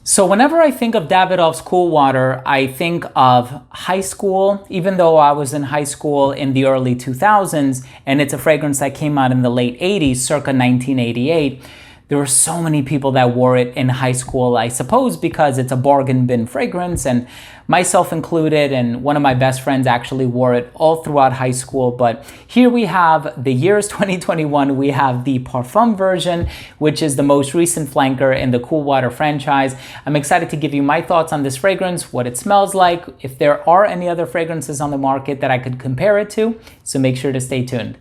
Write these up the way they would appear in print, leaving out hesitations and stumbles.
So whenever I think of Davidoff's Cool Water, I think of high school, even though I was in high school in the early 2000s, and it's a fragrance that came out in the late 80s, circa 1988. There were so many people that wore it in high school, I suppose because it's a bargain bin fragrance, and myself included, and one of my best friends actually wore it all throughout high school. But here we have the year's 2021, we have the Parfum version, which is the most recent flanker in the Cool Water franchise. I'm excited to give you my thoughts on this fragrance, what it smells like, if there are any other fragrances on the market that I could compare it to, so make sure to stay tuned.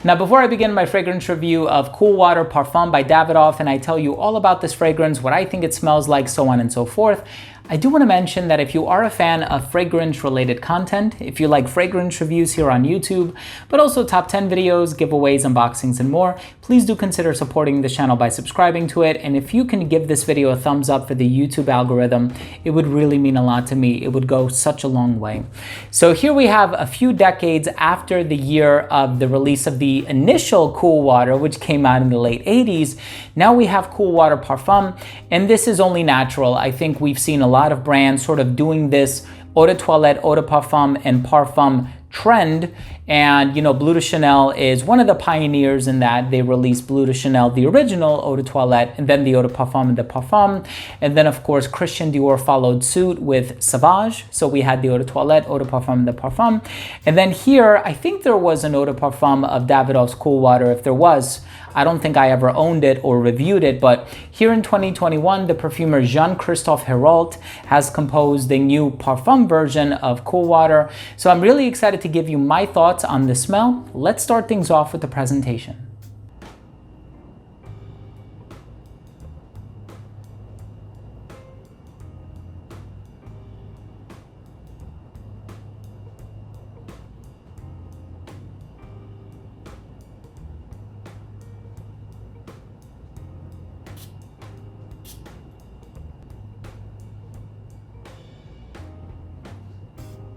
Now, before I begin my fragrance review of Cool Water Parfum by Davidoff, and I tell you all about this fragrance, what I think it smells like, so on and so forth, I do want to mention that if you are a fan of fragrance-related content, if you like fragrance reviews here on YouTube, but also top 10 videos, giveaways, unboxings, and more, please do consider supporting this channel by subscribing to it. And if you can give this video a thumbs up for the YouTube algorithm, it would really mean a lot to me. It would go such a long way. So here we have a few decades after the year of the release of the initial Cool Water, which came out in the late 80s. Now we have Cool Water Parfum, and this is only natural. I think we've seen a lot of brands sort of doing this eau de toilette, eau de parfum, and parfum trend. And you know, Bleu de Chanel is one of the pioneers in that. They released Bleu de Chanel, the original eau de toilette, and then the eau de parfum and the parfum. And then of course, Christian Dior followed suit with Sauvage. So we had the eau de toilette, eau de parfum, and the parfum. And then here, I think there was an eau de parfum of Davidoff's Cool Water. If there was, I don't think I ever owned it or reviewed it, but here in 2021, the perfumer Jean-Christophe Hérault has composed a new parfum version of Cool Water. So I'm really excited to give you my thoughts on the smell. Let's start things off with the presentation.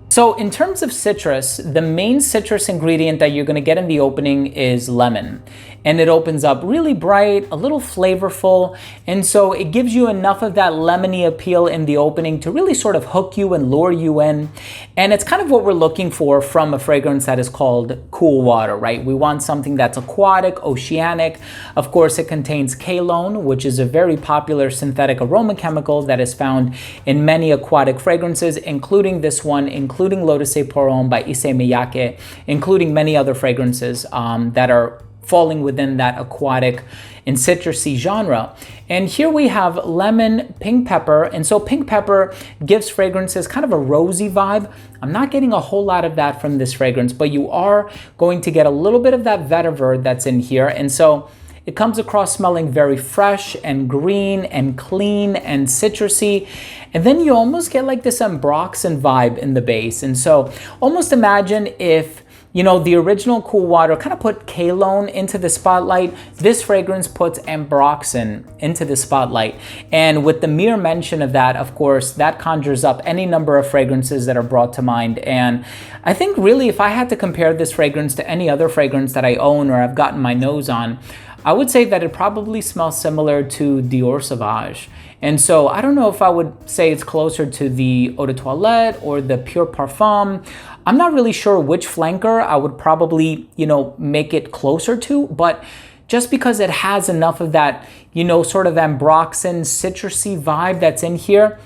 So in terms of citrus, the main citrus ingredient that you're going to get in the opening is lemon. And it opens up really bright, a little flavorful. And so it gives you enough of that lemony appeal in the opening to really sort of hook you and lure you in. And it's kind of what we're looking for from a fragrance that is called Cool Water, right? We want something that's aquatic, oceanic. Of course, it contains kaolin, which is a very popular synthetic aroma chemical that is found in many aquatic fragrances, including this one, including L'Eau de Ces Parfums by Issey Miyake, including many other fragrances that are falling within that aquatic and citrusy genre. And here we have lemon, pink pepper. And so pink pepper gives fragrances kind of a rosy vibe. I'm not getting a whole lot of that from this fragrance, but you are going to get a little bit of that vetiver that's in here. And so it comes across smelling very fresh and green and clean and citrusy. And then you almost get like this ambroxan vibe in the base. And so almost imagine if, you know, the original Cool Water kind of put kaolin into the spotlight. This fragrance puts ambroxan into the spotlight. And with the mere mention of that, of course, that conjures up any number of fragrances that are brought to mind. And I think really if I had to compare this fragrance to any other fragrance that I own or I've gotten my nose on, I would say that it probably smells similar to Dior Sauvage. And so I don't know if I would say it's closer to the eau de toilette or the pure parfum. I'm not really sure which flanker I would probably, you know, make it closer to, but just because it has enough of that, you know, sort of ambroxan, citrusy vibe that's in here,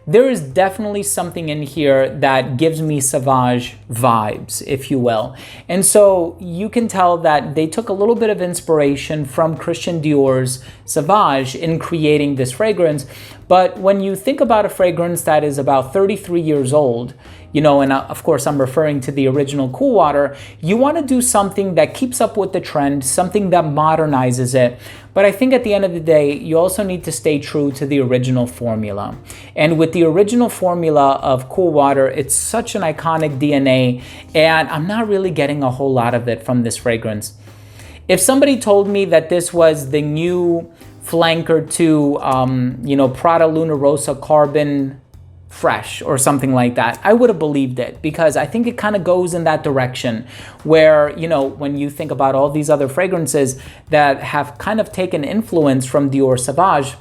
there is definitely something in here that gives me Sauvage vibes, if you will. And so you can tell that they took a little bit of inspiration from Christian Dior's Sauvage in creating this fragrance. But when you think about a fragrance that is about 33 years old, you know, and of course I'm referring to the original Cool Water, you want to do something that keeps up with the trend, something that modernizes it. But I think at the end of the day, you also need to stay true to the original formula. And with the original formula of Cool Water, it's such an iconic DNA, and I'm not really getting a whole lot of it from this fragrance. If somebody told me that this was the new flanker to, you know, Prada Luna Rossa Carbon fresh or something like that, I would have believed it, because I think it kind of goes in that direction where, you know, when you think about all these other fragrances that have kind of taken influence from Dior Sauvage,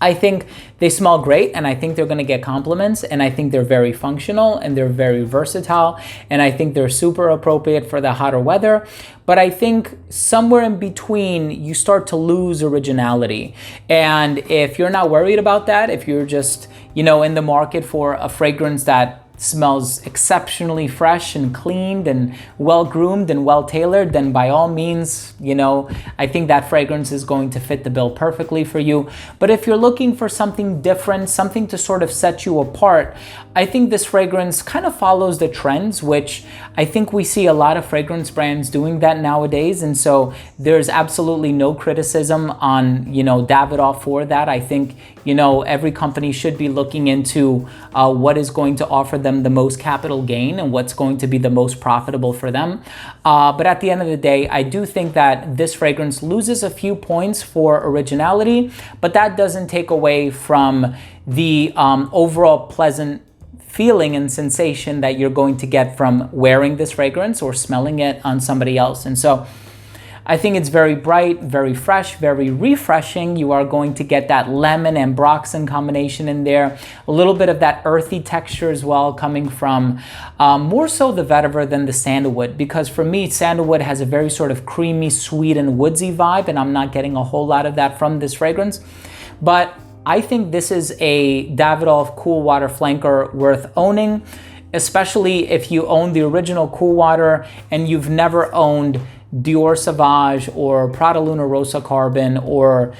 I think they smell great, and I think they're going to get compliments, and I think they're very functional, and they're very versatile, and I think they're super appropriate for the hotter weather. But I think somewhere in between, you start to lose originality. And if you're not worried about that, if you're just, you know, in the market for a fragrance that smells exceptionally fresh and cleaned and well groomed and well tailored, then by all means, you know, I think that fragrance is going to fit the bill perfectly for you. But if you're looking for something different, something to sort of set you apart, I think this fragrance kind of follows the trends, which I think we see a lot of fragrance brands doing that nowadays. And so there's absolutely no criticism on, you know, Davidoff for that. I think, you know, every company should be looking into what is going to offer them the most capital gain and what's going to be the most profitable for them. But at the end of the day, I do think that this fragrance loses a few points for originality, but that doesn't take away from the overall pleasant feeling and sensation that you're going to get from wearing this fragrance or smelling it on somebody else. And so I think it's very bright, very fresh, very refreshing. You are going to get that lemon and Broxen combination in there. A little bit of that earthy texture as well, coming from more so the vetiver than the sandalwood, because for me, sandalwood has a very sort of creamy, sweet, and woodsy vibe, and I'm not getting a whole lot of that from this fragrance. But I think this is a Davidoff Cool Water flanker worth owning, especially if you own the original Cool Water and you've never owned Dior Sauvage or Prada Luna Rosa Carbon or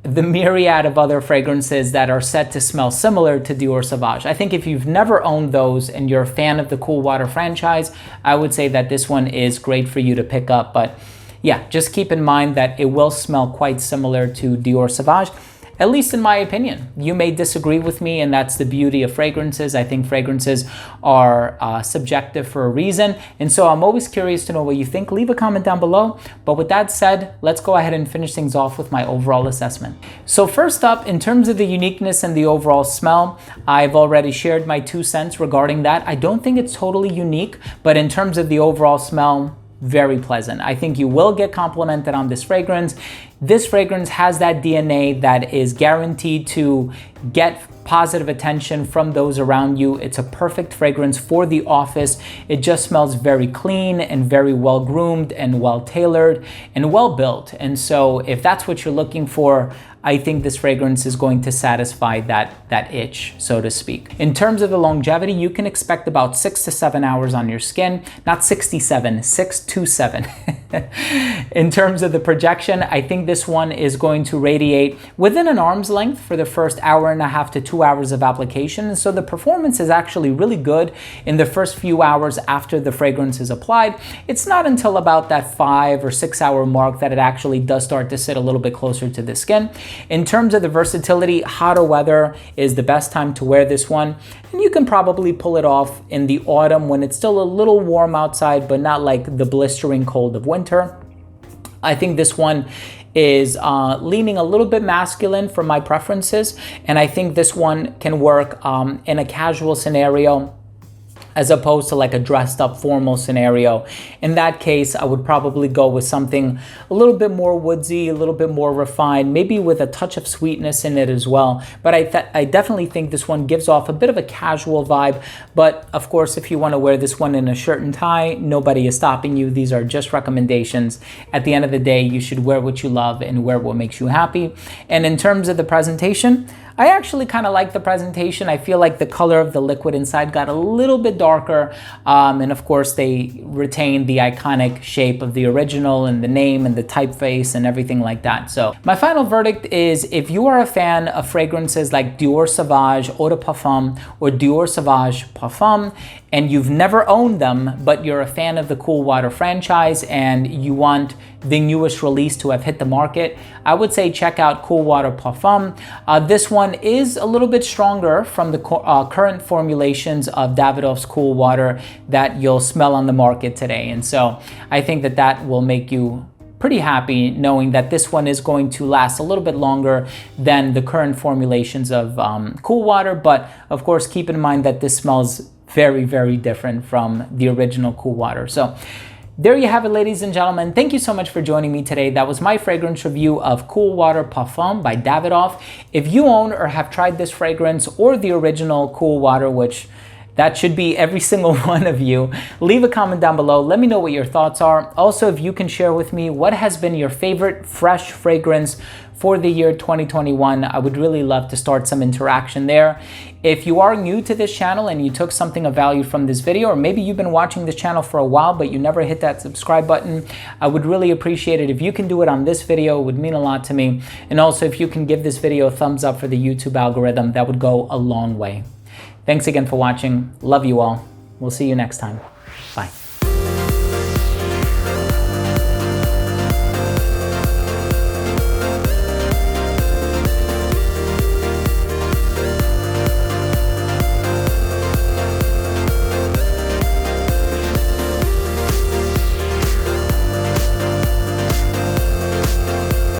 the myriad of other fragrances that are set to smell similar to Dior Sauvage. I think if you've never owned those and you're a fan of the Cool Water franchise, I would say that this one is great for you to pick up. But yeah, just keep in mind that it will smell quite similar to Dior Sauvage, at least in my opinion. You may disagree with me, and that's the beauty of fragrances. I think fragrances are subjective for a reason, and so I'm always curious to know what you think. Leave a comment down below. But with that said, let's go ahead and finish things off with my overall assessment. So first up, in terms of the uniqueness and the overall smell, I've already shared my 2 cents regarding that. I don't think it's totally unique, but in terms of the overall smell, very pleasant. I think you will get complimented on this fragrance. This fragrance has that DNA that is guaranteed to get positive attention from those around you. It's a perfect fragrance for the office. It just smells very clean and very well groomed and well tailored and well built. And so if that's what you're looking for, I think this fragrance is going to satisfy that itch, so to speak. In terms of the longevity, you can expect about 6 to 7 hours on your skin, not 67, 6 to 7. In terms of the projection, I think this one is going to radiate within an arm's length for the first hour and a half to 2 hours of application. And so the performance is actually really good in the first few hours after the fragrance is applied. It's not until about that 5 or 6 hour mark that it actually does start to sit a little bit closer to the skin. In terms of the versatility, hotter weather is the best time to wear this one. And you can probably pull it off in the autumn when it's still a little warm outside, but not like the blistering cold of winter. I think this one is leaning a little bit masculine for my preferences. And I think this one can work in a casual scenario as opposed to like a dressed up formal scenario. In that case, I would probably go with something a little bit more woodsy, a little bit more refined, maybe with a touch of sweetness in it as well. But I definitely think this one gives off a bit of a casual vibe. But of course, if you want to wear this one in a shirt and tie, nobody is stopping you. These are just recommendations. At the end of the day, you should wear what you love and wear what makes you happy. And in terms of the presentation, I actually kind of like the presentation. I feel like the color of the liquid inside got a little bit darker. And of course, they retained the iconic shape of the original and the name and the typeface and everything like that. So my final verdict is, if you are a fan of fragrances like Dior Sauvage Eau de Parfum or Dior Sauvage Parfum, and you've never owned them, but you're a fan of the Cool Water franchise and you want the newest release to have hit the market, I would say check out Cool Water Parfum. This one is a little bit stronger from the current formulations of Davidoff's Cool Water that you'll smell on the market today. And so I think that will make you pretty happy knowing that this one is going to last a little bit longer than the current formulations of Cool Water. But of course, keep in mind that this smells very, very different from the original Cool Water. So there you have it, ladies and gentlemen. Thank you so much for joining me today. That was my fragrance review of Cool Water Parfum by Davidoff. If you own or have tried this fragrance or the original Cool Water, which that should be every single one of you, leave a comment down below. Let me know what your thoughts are. Also, if you can share with me what has been your favorite fresh fragrance for the year 2021, I would really love to start some interaction there. If you are new to this channel and you took something of value from this video, or maybe you've been watching this channel for a while but you never hit that subscribe button, I would really appreciate it if you can do it on this video. It would mean a lot to me. And also, if you can give this video a thumbs up for the YouTube algorithm, that would go a long way. Thanks again for watching. Love you all. We'll see you next time. Bye.